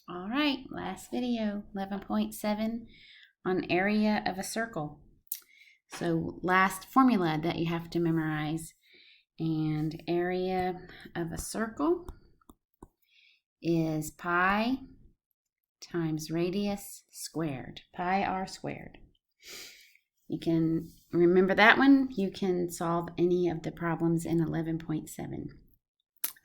All right, last video, 11.7 on area of a circle. So last formula that you have to memorize. And area of a circle is pi times radius squared, pi r squared. You can remember that one. You can solve any of the problems in 11.7.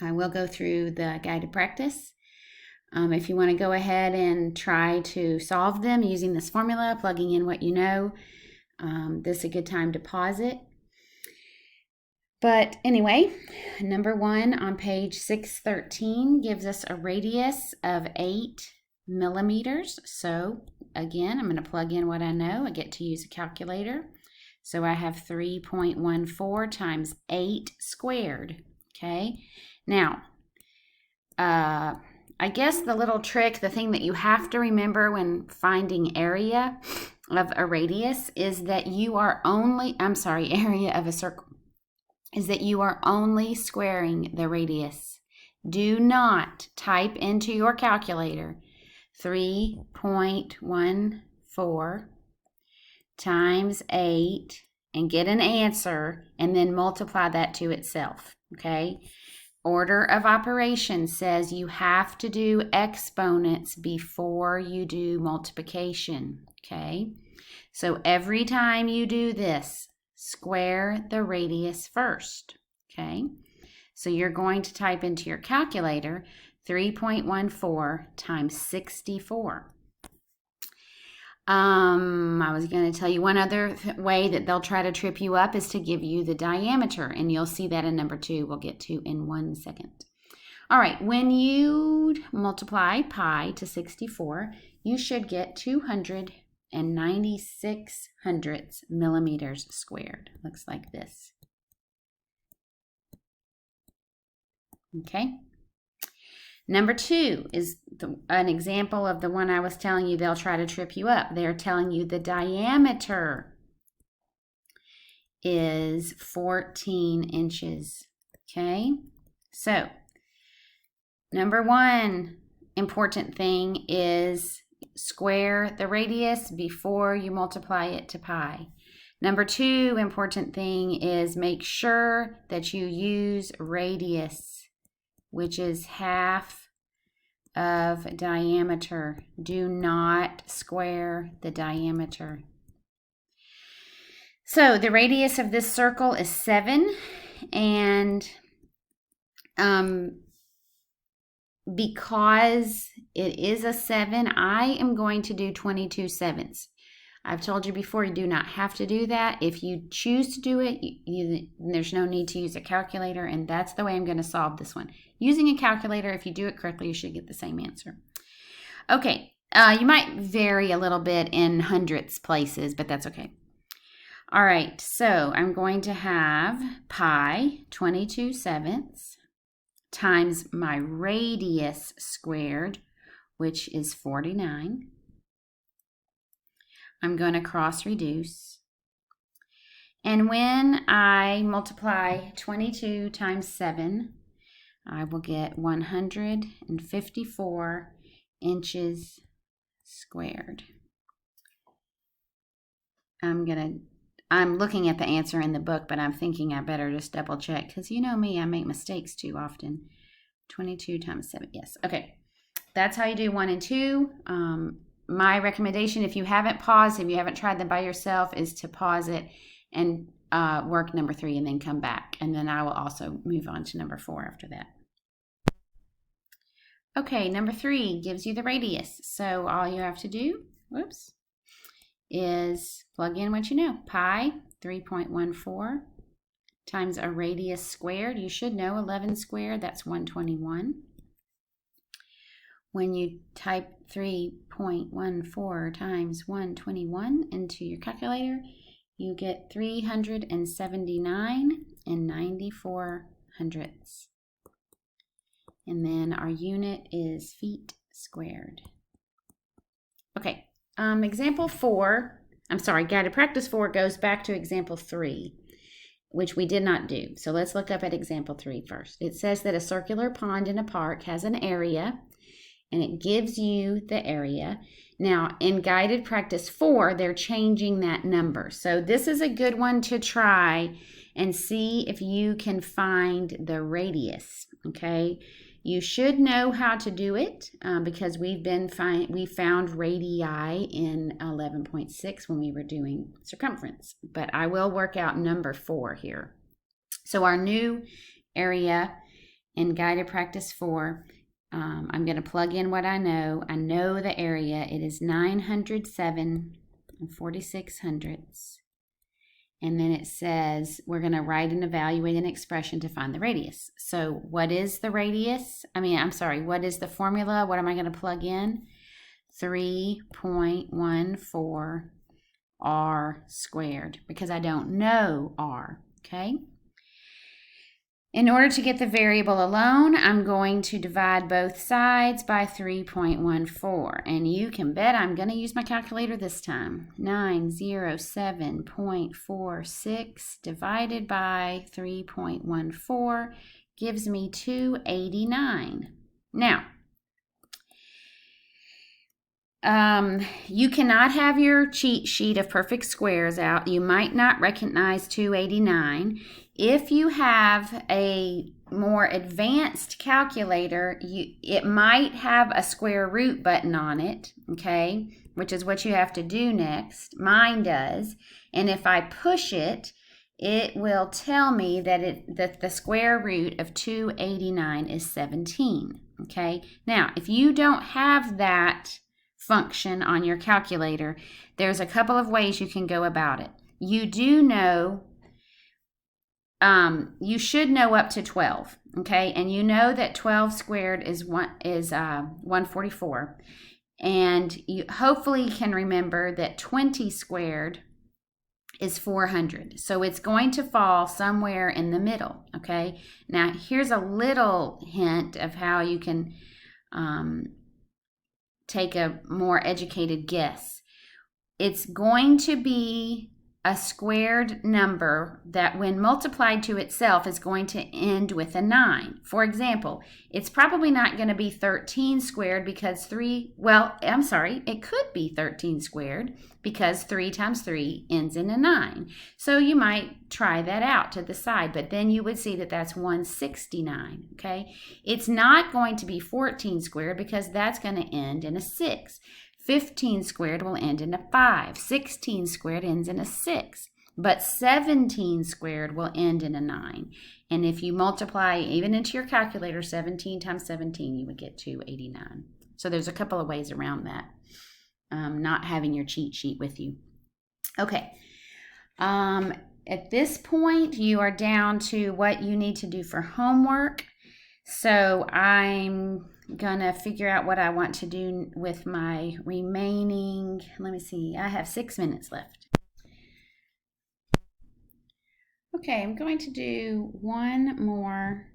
I will go through the guided practice. If you want to go ahead and try to solve them using this formula, plugging in what you know, this is a good time to pause it. But anyway, number 1 on page 613 gives us a radius of 8 millimeters. So again, I'm going to plug in what I know. I get to use a calculator. So I have 3.14 times 8 squared. Okay. Now, I guess the little trick, the thing that you have to remember when finding area of a radius is that you are only, area of a circle, is that you are only squaring the radius. Do not type into your calculator 3.14 times 8 and get an answer and then multiply that to itself, okay? Order of operations says you have to do exponents before you do multiplication, okay? So every time you do this, square the radius first, okay? So you're going to type into your calculator 3.14 times 64. I was going to tell you one other way that they'll try to trip you up is to give you the diameter, and you'll see that in number 2 we'll get to in 1 second. All right, when you multiply pi to 64, you should get 296 hundredths millimeters squared. Looks like this. Okay. Number 2 is an example of the one I was telling you they'll try to trip you up. They're telling you the diameter is 14 inches. Okay, so number 1 important thing is square the radius before you multiply it to pi. Number 2 important thing is make sure that you use radius, which is half of diameter. Do not square the diameter. So the radius of this circle is 7, and because it is a 7, I am going to do 22 sevenths. I've told you before, you do not have to do that. If you choose to do it, there's no need to use a calculator, and that's the way I'm going to solve this one. Using a calculator, if you do it correctly, you should get the same answer. Okay, you might vary a little bit in hundredths places, but that's okay. All right, so I'm going to have pi 22 sevenths times my radius squared, which is 49. I'm going to cross reduce. And when I multiply 22 times 7, I will get 154 inches squared. I'm looking at the answer in the book, but I'm thinking I better just double check because you know me, I make mistakes too often. 22 times 7, yes. Okay, that's how you do 1 and 2. My recommendation, if you haven't paused, if you haven't tried them by yourself, is to pause it and work number 3 and then come back. And then I will also move on to number 4 after that. Okay, number 3 gives you the radius. So all you have to do, is plug in what you know. Pi 3.14 times a radius squared. You should know 11 squared, that's 121. When you type 3.14 times 121 into your calculator, you get 379 and 94 hundredths. And then our unit is feet squared. Okay, example 4, guided practice 4 goes back to example 3, which we did not do. So let's look up at example 3 first. It says that a circular pond in a park has an area and it gives you the area. Now, in guided practice 4, they're changing that number. So this is a good one to try and see if you can find the radius, okay? You should know how to do it because we found radii in 11.6 when we were doing circumference. But I will work out number 4 here. So our new area in guided practice 4, I'm going to plug in what I know. I know the area. It is 907.46. And then it says we're going to write and evaluate an expression to find the radius. So what is the radius? What is the formula? What am I going to plug in? 3.14 r squared, because I don't know r, okay? In order to get the variable alone, I'm going to divide both sides by 3.14. And you can bet I'm going to use my calculator this time. 907.46 divided by 3.14 gives me 289. Now, you cannot have your cheat sheet of perfect squares out. You might not recognize 289. If you have a more advanced calculator, it might have a square root button on it, okay, which is what you have to do next. Mine does. And if I push it, it will tell me that the square root of 289 is 17, okay? Now, if you don't have that function on your calculator, there's a couple of ways you can go about it. You do know, you should know up to 12, okay? And you know that 12 squared is 144. And you hopefully can remember that 20 squared is 400. So it's going to fall somewhere in the middle, okay? Now, here's a little hint of how you can take a more educated guess. It's going to be a squared number that when multiplied to itself is going to end with a 9. For example, it's probably not going to be 13 squared because it could be 13 squared because 3 times 3 ends in a 9. So you might try that out to the side, but then you would see that that's 169, okay? It's not going to be 14 squared because that's going to end in a 6. 15 squared will end in a 5. 16 squared ends in a 6. But 17 squared will end in a 9. And if you multiply even into your calculator, 17 times 17, you would get 289. So there's a couple of ways around that, not having your cheat sheet with you. Okay. At this point, you are down to what you need to do for homework. So I'm going to figure out what I want to do with my remaining, let me see, I have 6 minutes left. Okay, I'm going to do one more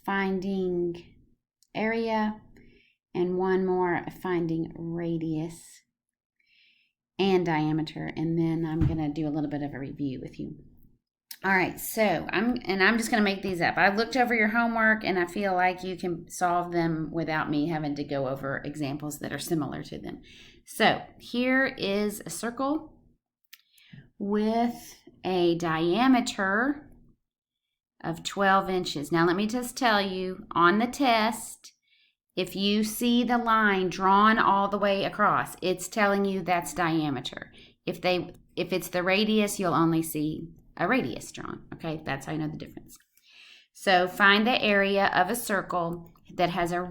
finding area and one more finding radius and diameter, and then I'm going to do a little bit of a review with you. All right, so I'm just going to make these up. I've looked over your homework, and I feel like you can solve them without me having to go over examples that are similar to them. So here is a circle with a diameter of 12 inches. Now, let me just tell you, on the test, if you see the line drawn all the way across, it's telling you that's diameter. If it's the radius, you'll only see a radius drawn, okay? That's how you know the difference. So find the area of a circle that has a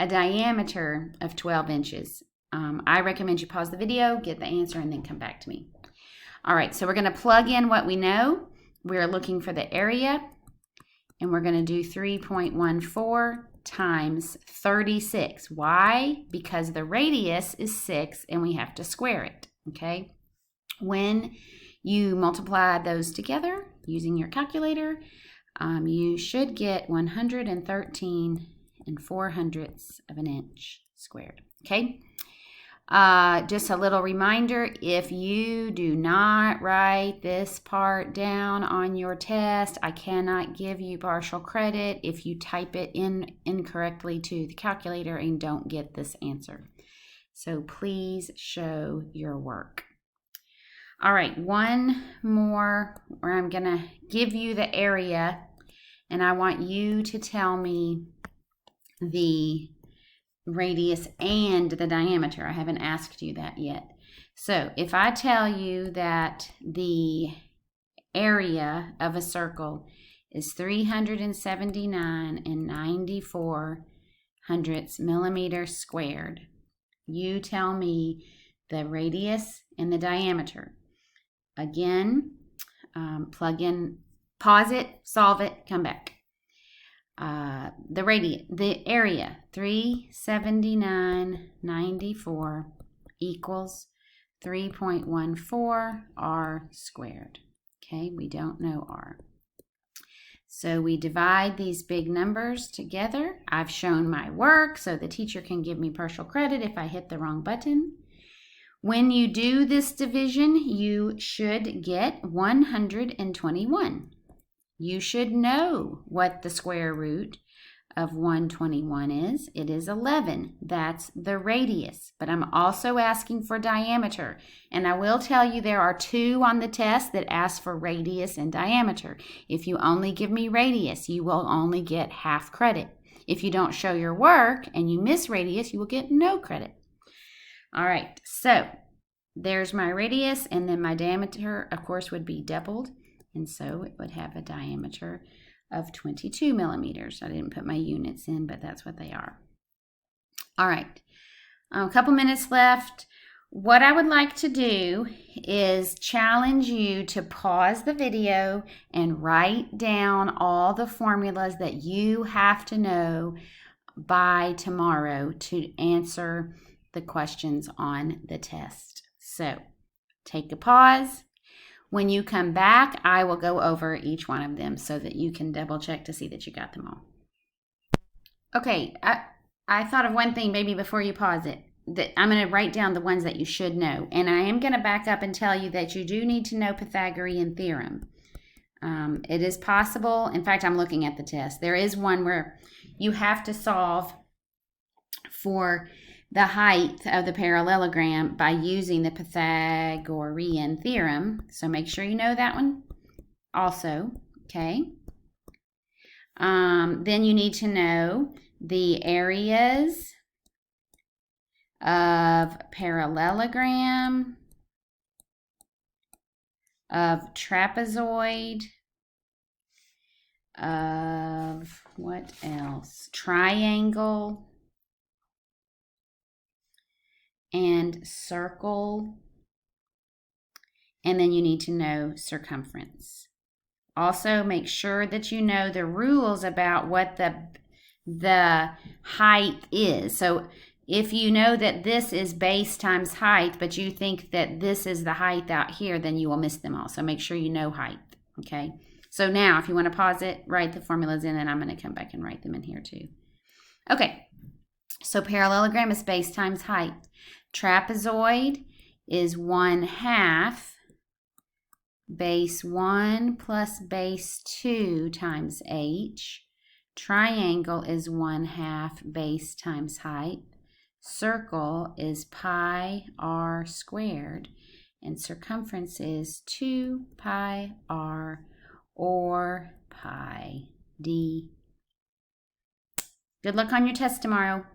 diameter of 12 inches. I recommend you pause the video, get the answer, and then come back to me. All right, so we're going to plug in what we know. We're looking for the area, and we're going to do 3.14 times 36. Why? Because the radius is 6, and we have to square it, okay? When you multiply those together using your calculator, you should get 113 400ths of an inch squared, okay? Just a little reminder, if you do not write this part down on your test, I cannot give you partial credit if you type it in incorrectly to the calculator and don't get this answer. So please show your work. All right, one more where I'm going to give you the area, and I want you to tell me the radius and the diameter. I haven't asked you that yet. So if I tell you that the area of a circle is 379 94 millimeters squared, you tell me the radius and the diameter. Again, plug in, pause it, solve it, come back. The area, 379.94 equals 3.14 r squared. Okay, we don't know r. So we divide these big numbers together. I've shown my work so the teacher can give me partial credit if I hit the wrong button. When you do this division, you should get 121. You should know what the square root of 121 is. It is 11. That's the radius. But I'm also asking for diameter. And I will tell you there are 2 on the test that ask for radius and diameter. If you only give me radius, you will only get half credit. If you don't show your work and you miss radius, you will get no credit. All right, so there's my radius, and then my diameter, of course, would be doubled. And so it would have a diameter of 22 millimeters. I didn't put my units in, but that's what they are. All right, a couple minutes left. What I would like to do is challenge you to pause the video and write down all the formulas that you have to know by tomorrow to answer the questions on the test. So take a pause. When you come back, I will go over each one of them so that you can double check to see that you got them all. Okay, I thought of one thing maybe before you pause it. That I'm going to write down the ones that you should know. And I am going to back up and tell you that you do need to know Pythagorean theorem. It is possible. In fact, I'm looking at the test. There is one where you have to solve for the height of the parallelogram by using the Pythagorean theorem. So make sure you know that one also, okay? Then you need to know the areas of parallelogram, of trapezoid, of what else? Triangle, and circle, and then you need to know circumference. Also, make sure that you know the rules about what the height is. So if you know that this is base times height, but you think that this is the height out here, then you will miss them all. So make sure you know height, okay? So now, if you want to pause it, write the formulas in, and I'm going to come back and write them in here too. Okay, so parallelogram is base times height. Trapezoid is 1/2 base 1 plus base 2 times h. Triangle is 1/2 base times height. Circle is pi r squared. And circumference is 2 pi r or pi d. Good luck on your test tomorrow.